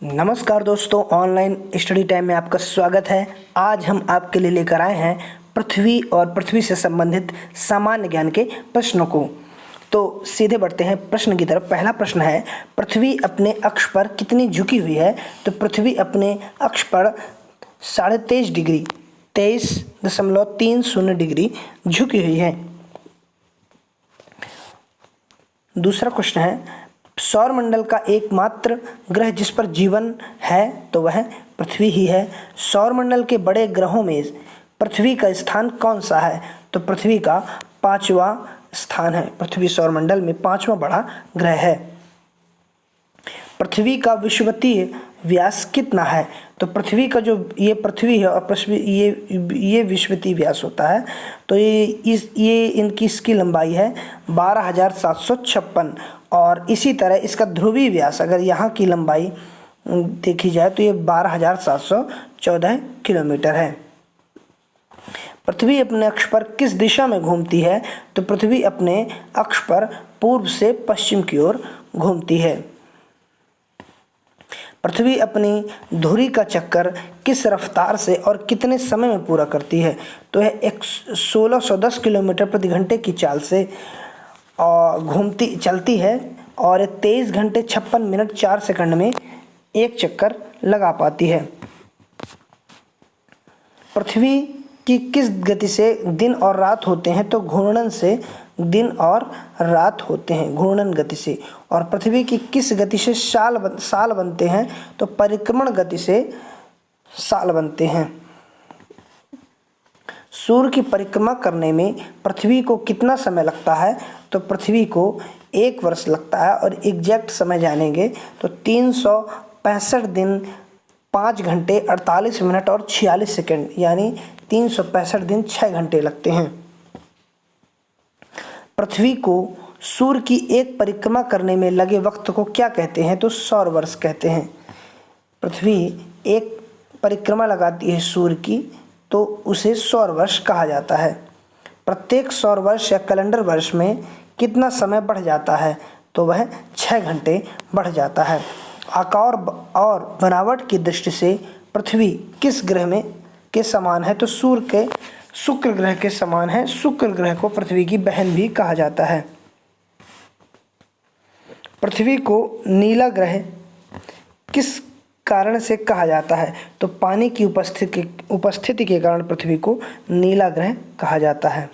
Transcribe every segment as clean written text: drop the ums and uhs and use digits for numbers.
नमस्कार दोस्तों, online study time में आपका स्वागत है। आज हम आपके लिए लेकर आए हैं पृथ्वी और पृथ्वी से संबंधित सामान्य ज्ञान के प्रश्नों को। तो सीधे बढ़ते हैं प्रश्न की तरफ। पहला प्रश्न है, पृथ्वी अपने अक्ष पर कितनी झुकी हुई है? तो पृथ्वी अपने अक्ष पर 23.5 डिग्री 23.30 डिग्री झुकी हुई है। दूसरा क्वेश्चन है, सौरमंडल का एकमात्र ग्रह जिस पर जीवन है तो वह पृथ्वी ही है। सौरमंडल के बड़े ग्रहों में पृथ्वी का स्थान कौन सा है? तो पृथ्वी का 5वां स्थान है। पृथ्वी सौरमंडल में 5वां बड़ा ग्रह है। पृथ्वी का विषुवतीय व्यास कितना है? तो पृथ्वी का जो ये पृथ्वी है और पृथ्वी ये विषुवतीय व्यास होता है। तो इसकी लंबाई है 12,756 और इसी तरह इसका ध्रुवीय व्यास अगर यहाँ की लंबाई देखी जाए तो ये 12,714 किलोमीटर है। पृथ्वी अपने अक्ष पर किस दिशा में घूमती है? तो पृथ्वी अपने अक्ष पर पूर्व से पश्चिम की ओर घूमती है। पृथ्वी अपनी धुरी का चक्कर किस रफ्तार से और कितने समय में पूरा करती है? तो यह 1610 किलोमीटर प्रति घंटे की चाल से चलती है और 23 घंटे 56 मिनट 4 सेकंड में एक चक्कर लगा पाती है। पृथ्वी की किस गति से दिन और रात होते हैं? तो घूर्णन से दिन और रात होते हैं, घूर्णन गति से। और पृथ्वी की किस गति से साल बनते हैं? तो परिक्रमण गति से साल बनते हैं। सूर्य की परिक्रमा करने में पृथ्वी को कितना समय लगता है? तो पृथ्वी को 1 वर्ष लगता है और एग्जैक्ट समय जानेंगे तो 365 दिन 5 घंटे 48 मिनट और 46 सेकंड, यानी 365 दिन 6 घंटे लगते हैं। पृथ्वी को सूर्य की एक परिक्रमा करने में लगे वक्त को क्या कहते हैं? तो सौर वर्ष कहते हैं। पृथ्वी एक परिक्रमा लगाती है सूर्य की तो उसे सौर वर्ष कहा जाता है। प्रत्येक सौर वर्ष या कैलेंडर वर्ष में कितना समय बढ़ जाता है? तो वह 6 घंटे बढ़ जाता है। आकार और बनावट की दृष्टि से पृथ्वी किस ग्रह में के समान है? तो सूर्य के शुक्र ग्रह के समान है। शुक्र ग्रह को पृथ्वी की बहन भी कहा जाता है। पृथ्वी को नीला ग्रह किस कारण से कहा जाता है? तो पानी की उपस्थिति के कारण पृथ्वी को नीला ग्रह कहा जाता है।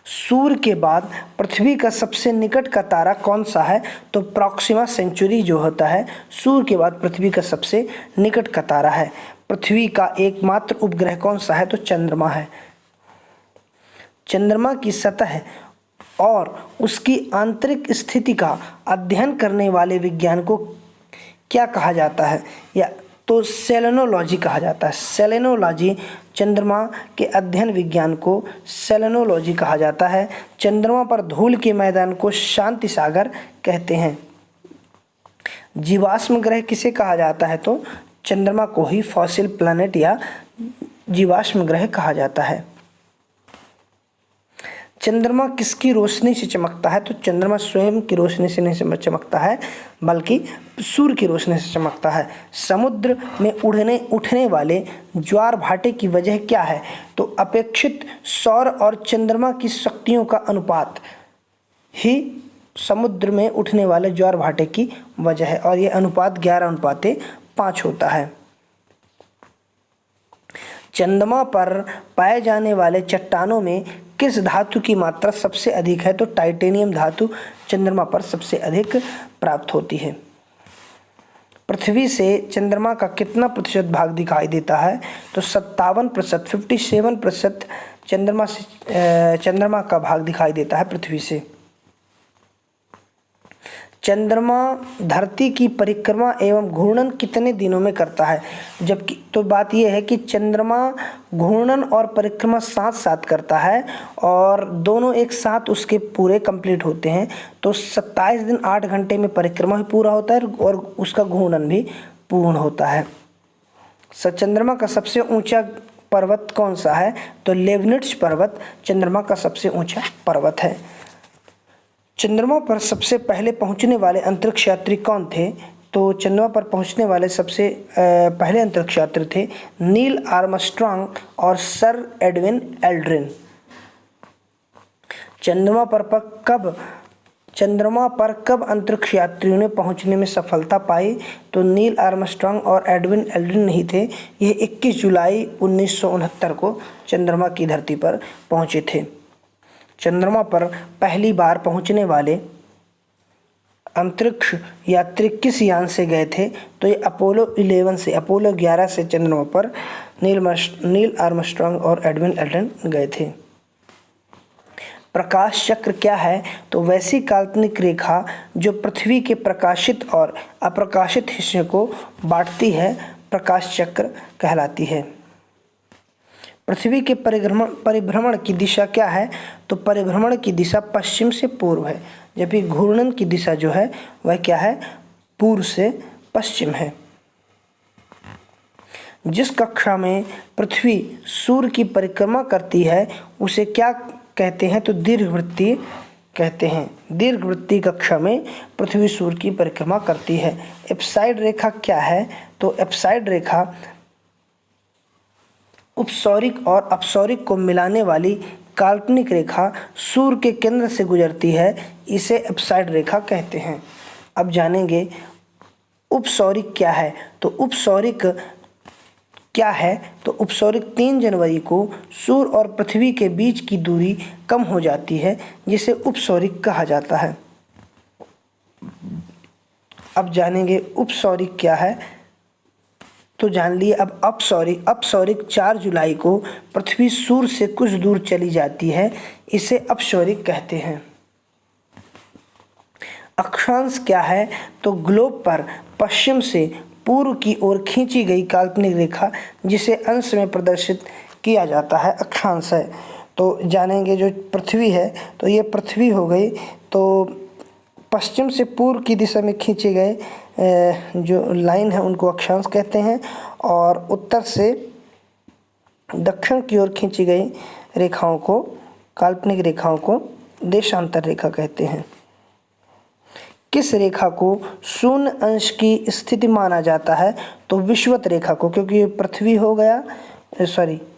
सूर्य के बाद पृथ्वी का सबसे निकट का तारा कौन सा है? तो प्रॉक्सिमा सेंचुरी जो होता है सूर्य के बाद पृथ्वी का सबसे निकट का तारा है। पृथ्वी का एकमात्र उपग्रह कौन सा है? तो चंद्रमा है। चंद्रमा की सतह और उसकी आंतरिक स्थिति का अध्ययन करने वाले विज्ञान को क्या कहा जाता है? या तो सेलेनोलॉजी कहा जाता है। सेलेनोलॉजी, चंद्रमा के अध्ययन विज्ञान को सेलेनोलॉजी कहा जाता है। चंद्रमा पर धूल के मैदान को शांति सागर कहते हैं। जीवाश्म ग्रह किसे कहा जाता है? तो चंद्रमा को ही फॉसिल प्लैनेट या जीवाश्म ग्रह कहा जाता है। चंद्रमा किसकी रोशनी से चमकता है? तो चंद्रमा स्वयं की रोशनी से नहीं चमकता है बल्कि सूर्य की रोशनी से चमकता है। समुद्र में उठने वाले ज्वार भाटे की वजह क्या है? तो अपेक्षित सौर और चंद्रमा की शक्तियों का अनुपात ही समुद्र में उठने वाले ज्वार भाटे की वजह है और यह अनुपात 11:5 होता है। चंद्रमा पर पाए जाने वाले चट्टानों में किस धातु की मात्रा सबसे अधिक है? तो टाइटेनियम धातु चंद्रमा पर सबसे अधिक प्राप्त होती है। पृथ्वी से चंद्रमा का कितना प्रतिशत भाग दिखाई देता है? तो 57%, 57% चंद्रमा का भाग दिखाई देता है पृथ्वी से। चंद्रमा धरती की परिक्रमा एवं घूर्णन कितने दिनों में करता है? जबकि तो बात यह है कि चंद्रमा घूर्णन और परिक्रमा साथ साथ करता है और दोनों एक साथ उसके पूरे कंप्लीट होते हैं। तो 27 दिन 8 घंटे में परिक्रमा भी पूरा होता है और उसका घूर्णन भी पूर्ण होता है। चंद्रमा का सबसे ऊंचा पर्वत कौन सा है? तो लेबनिट्ज पर्वत चंद्रमा का सबसे ऊंचा पर्वत है। चंद्रमा पर सबसे पहले पहुंचने वाले अंतरिक्ष यात्री कौन थे? तो चंद्रमा पर पहुंचने वाले सबसे पहले अंतरिक्ष यात्री थे नील आर्मस्ट्रॉन्ग और सर एडविन एल्ड्रिन। चंद्रमा पर कब अंतरिक्ष यात्रियों ने पहुंचने में सफलता पाई? तो नील आर्मस्ट्रॉन्ग और एडविन एल्ड्रिन नहीं थे। यह 21 जुलाई 1969 को चंद्रमा की धरती पर पहुंचे थे। चंद्रमा पर पहली बार पहुंचने वाले अंतरिक्ष यात्री किस यान से गए थे? तो ये अपोलो 11 से चंद्रमा पर नील आर्मस्ट्रॉन्ग और एडविन एल्ड्रिन गए थे। प्रकाश चक्र क्या है? तो वैसी काल्पनिक रेखा जो पृथ्वी के प्रकाशित और अप्रकाशित हिस्से को बांटती है प्रकाश चक्र कहलाती है। पृथ्वी के परिभ्रमण की दिशा क्या है? तो परिभ्रमण की दिशा पश्चिम से पूर्व है, जबकि घूर्णन की दिशा जो है वह क्या है? पूर्व से पश्चिम है। जिस कक्षा में पृथ्वी सूर्य की परिक्रमा करती है उसे क्या कहते हैं? तो दीर्घवृत्तीय कहते हैं। दीर्घवृत्तीय कक्षा में पृथ्वी सूर्य की परिक्रमा करती है। एप्साइड रेखा क्या है? तो एप्साइड रेखा उपसौरिक और अपसौरिक को मिलाने वाली काल्पनिक रेखा सूर्य के केंद्र से गुजरती है, इसे एप्साइड रेखा कहते हैं। अब जानेंगे उपसौरिक क्या है? तो उपसौरिक क्या है? तो उपसौरिक 3 जनवरी को सूर्य और पृथ्वी के बीच की दूरी कम हो जाती है, जिसे उपसौरिक कहा जाता है। अब जानेंगे उपसौरिक क्या है? तो जान लिए अब अपसौरिक 4 जुलाई को पृथ्वी सूर्य से कुछ दूर चली जाती है, इसे अपसौरिक कहते हैं। अक्षांश क्या है? तो ग्लोब पर पश्चिम से पूर्व की ओर खींची गई काल्पनिक रेखा जिसे अंश में प्रदर्शित किया जाता है अक्षांश है। तो जानेंगे जो पृथ्वी है तो ये पृथ्वी हो गई, तो पश्चिम से पूर्व की दिशा में खींचे गए जो लाइन है उनको अक्षांश कहते हैं, और उत्तर से दक्षिण की ओर खींची गई रेखाओं को, काल्पनिक रेखाओं को देशांतर रेखा कहते हैं। किस रेखा को शून्य अंश की स्थिति माना जाता है? तो विषुवत रेखा को, क्योंकि ये पृथ्वी हो गया,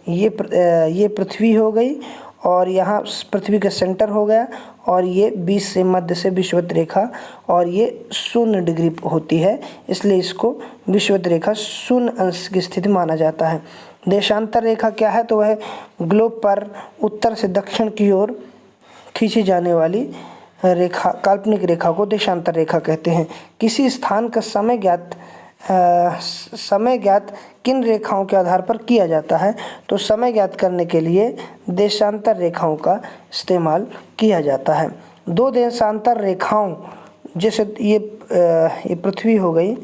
ये पृथ्वी हो गई और यहाँ पृथ्वी का सेंटर हो गया, और ये बीच से मध्य से विषुवत रेखा, और ये 0 डिग्री होती है, इसलिए इसको विषुवत रेखा शून्य अंश की स्थिति माना जाता है। देशांतर रेखा क्या है? तो वह ग्लोब पर उत्तर से दक्षिण की ओर खींची जाने वाली रेखा, काल्पनिक रेखा को देशांतर रेखा कहते हैं। किसी स्थान का समय ज्ञात किन रेखाओं के आधार पर किया जाता है? तो समय ज्ञात करने के लिए देशांतर रेखाओं का इस्तेमाल किया जाता है। 2 देशांतर रेखाओं, जैसे ये पृथ्वी हो गई,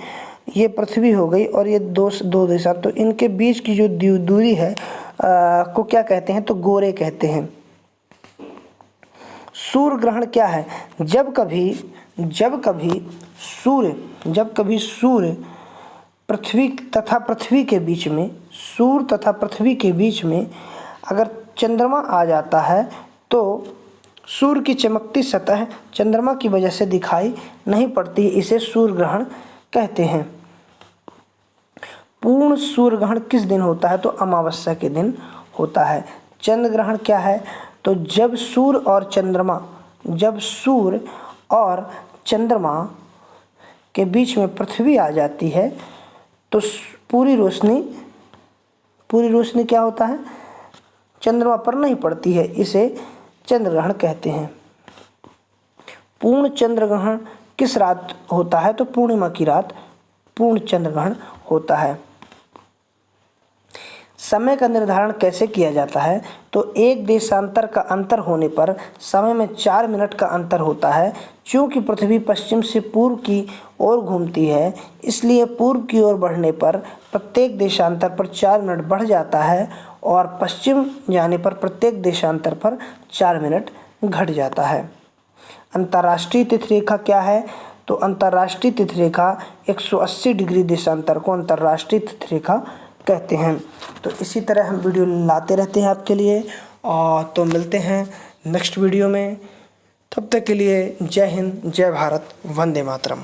ये पृथ्वी हो गई और ये दो देशांतर, तो इनके बीच की जो दूरी है को क्या कहते हैं? तो गोरे कहते हैं। सूर्य ग्रहण क्या है? जब कभी सूर्य पृथ्वी तथा पृथ्वी के बीच में, सूर्य तथा पृथ्वी के बीच में अगर चंद्रमा आ जाता है तो सूर्य की चमकती सतह चंद्रमा की वजह से दिखाई नहीं पड़ती, इसे सूर्य ग्रहण कहते हैं। पूर्ण सूर्य ग्रहण किस दिन होता है? तो अमावस्या के दिन होता है। चंद्र ग्रहण क्या है? तो जब सूर्य और चंद्रमा के बीच में पृथ्वी आ जाती है तो पूरी रोशनी क्या होता है? चंद्रमा पर नहीं पड़ती है, इसे चंद्र ग्रहण कहते हैं। पूर्ण चंद्र ग्रहण किस रात होता है? तो पूर्णिमा की रात पूर्ण चंद्र ग्रहण होता है। समय का निर्धारण कैसे किया जाता है? तो एक देशांतर का अंतर होने पर समय में 4 मिनट का अंतर होता है। चूँकि पृथ्वी पश्चिम से पूर्व की ओर घूमती है, इसलिए पूर्व की ओर बढ़ने पर प्रत्येक देशांतर पर 4 मिनट बढ़ जाता है, और पश्चिम जाने पर प्रत्येक देशांतर पर 4 मिनट घट जाता है। अंतर्राष्ट्रीय तिथि रेखा क्या है? तो अंतर्राष्ट्रीय तिथि रेखा 180 डिग्री देशांतर को अंतर्राष्ट्रीय तिथि रेखा कहते हैं। तो इसी तरह हम वीडियो लाते रहते हैं आपके लिए, और तो मिलते हैं नेक्स्ट वीडियो में। तब तक के लिए जय हिंद, जय भारत, वंदे मातरम।